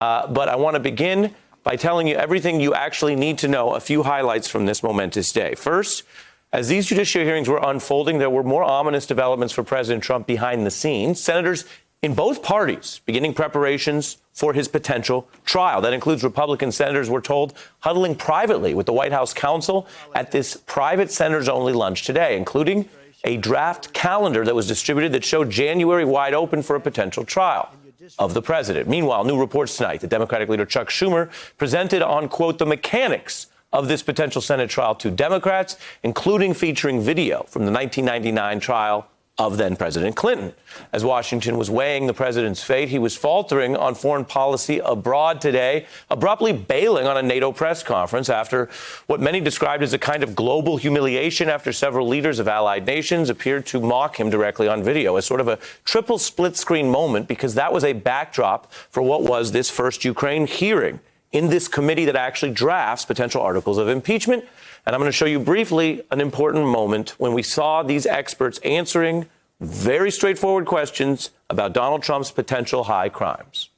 But I want to begin by telling you everything you actually need to know, a few highlights from this momentous day. First, as these judicial hearings were unfolding, there were more ominous developments for President Trump behind the scenes. Senators in both parties beginning preparations for his potential trial. That includes Republican senators, we're told, huddling privately with the White House counsel at this private senators-only lunch today, including a draft calendar that was distributed that showed January wide open for a potential trial of the president. Meanwhile, new reports tonight that Democratic leader Chuck Schumer presented on, quote, the mechanics of this potential Senate trial to Democrats, including featuring video from the 1999 trial of then-President Clinton. As Washington was weighing the president's fate, he was faltering on foreign policy abroad today, abruptly bailing on a NATO press conference after what many described as a kind of global humiliation after several leaders of allied nations appeared to mock him directly on video, as sort of a triple split-screen moment, because that was a backdrop for what was this first Ukraine hearing in this committee that actually drafts potential articles of impeachment. And I'm going to show you briefly an important moment when we saw these experts answering very straightforward questions about Donald Trump's potential high crimes.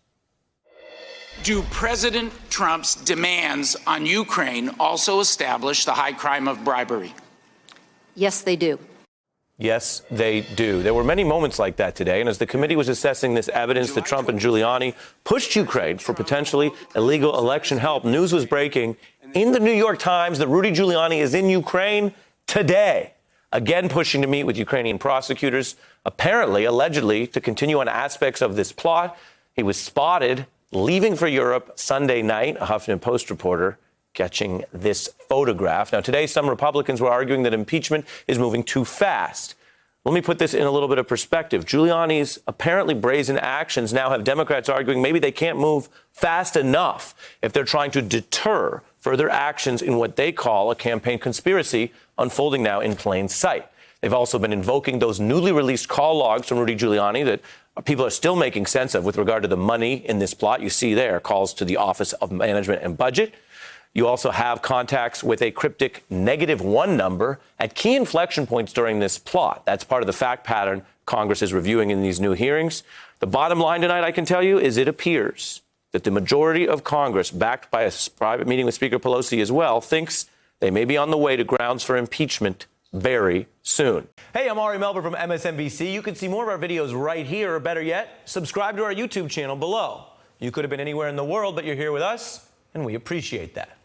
Do President Trump's demands on Ukraine also establish the high crime of bribery? Yes, they do. Yes, they do. There were many moments like that today. And as the committee was assessing this evidence that Trump and Giuliani pushed Ukraine for potentially illegal election help, news was breaking in the New York Times that Rudy Giuliani is in Ukraine today, again pushing to meet with Ukrainian prosecutors, apparently, allegedly, to continue on aspects of this plot. He was spotted leaving for Europe Sunday night, a Huffington Post reporter catching this photograph. Now, today, some Republicans were arguing that impeachment is moving too fast. Let me put this in a little bit of perspective. Giuliani's apparently brazen actions now have Democrats arguing maybe they can't move fast enough if they're trying to deter further actions in what they call a campaign conspiracy unfolding now in plain sight. They've also been invoking those newly released call logs from Rudy Giuliani that people are still making sense of with regard to the money in this plot. You see there calls to the Office of Management and Budget. You also have contacts with a cryptic -1 number at key inflection points during this plot. That's part of the fact pattern Congress is reviewing in these new hearings. The bottom line tonight, I can tell you, is it appears that the majority of Congress, backed by a private meeting with Speaker Pelosi as well, thinks they may be on the way to grounds for impeachment very soon. Hey, I'm Ari Melber from MSNBC. You can see more of our videos right here, or better yet, subscribe to our YouTube channel below. You could have been anywhere in the world, but you're here with us, and we appreciate that.